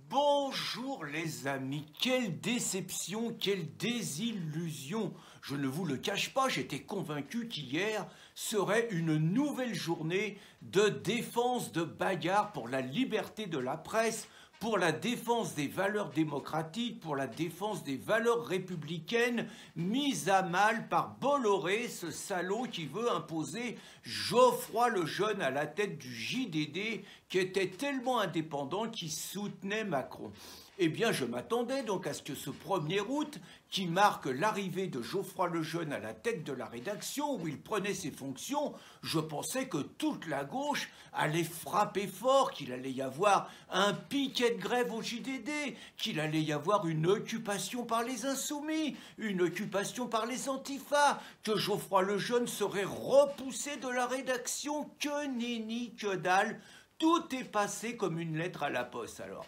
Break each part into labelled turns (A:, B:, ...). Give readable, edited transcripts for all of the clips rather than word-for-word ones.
A: Bonjour les amis, quelle déception, quelle désillusion. Je ne vous le cache pas, j'étais convaincu qu'hier serait une nouvelle journée de défense, de bagarre pour la liberté de la presse, pour la défense des valeurs démocratiques, pour la défense des valeurs républicaines, mises à mal par Bolloré, ce salaud qui veut imposer Geoffroy Lejeune à la tête du JDD, qui était tellement indépendant qu'il soutenait Macron. Eh bien, je m'attendais donc à ce que ce 1er août, qui marque l'arrivée de Geoffroy Lejeune à la tête de la rédaction, où il prenait ses fonctions, je pensais que toute la gauche allait frapper fort, qu'il allait y avoir un piquet de grève au JDD, qu'il allait y avoir une occupation par les insoumis, une occupation par les antifas, que Geoffroy Lejeune serait repoussé de la rédaction. Que nenni, que dalle, tout est passé comme une lettre à la poste alors.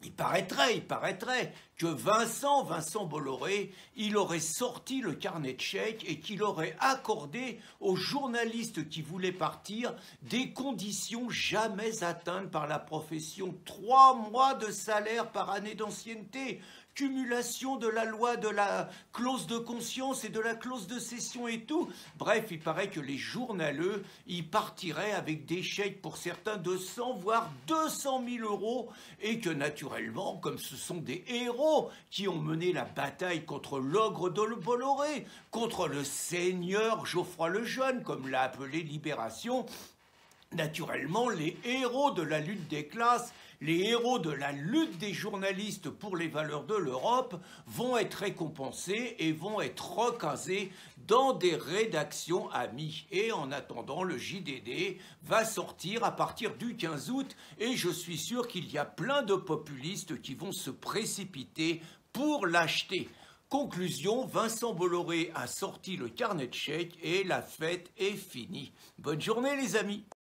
A: Il paraîtrait que Vincent Bolloré, il aurait sorti le carnet de chèques et qu'il aurait accordé aux journalistes qui voulaient partir des conditions jamais atteintes par la profession. 3 mois de salaire par année d'ancienneté, cumulation de la loi de la clause de conscience et de la clause de cession et tout. Bref, il paraît que les journaleux, ils partiraient avec des chèques pour certains de 100 voire 200 000 euros et que naturellement, comme ce sont des héros qui ont mené la bataille contre l'ogre de Bolloré, contre le seigneur Geoffroy Lejeune, comme l'a appelé Libération, naturellement, les héros de la lutte des classes, les héros de la lutte des journalistes pour les valeurs de l'Europe vont être récompensés et vont être recasés dans des rédactions amies. Et en attendant, le JDD va sortir à partir du 15 août et je suis sûr qu'il y a plein de populistes qui vont se précipiter pour l'acheter. Conclusion, Vincent Bolloré a sorti le carnet de chèques et la fête est finie. Bonne journée les amis.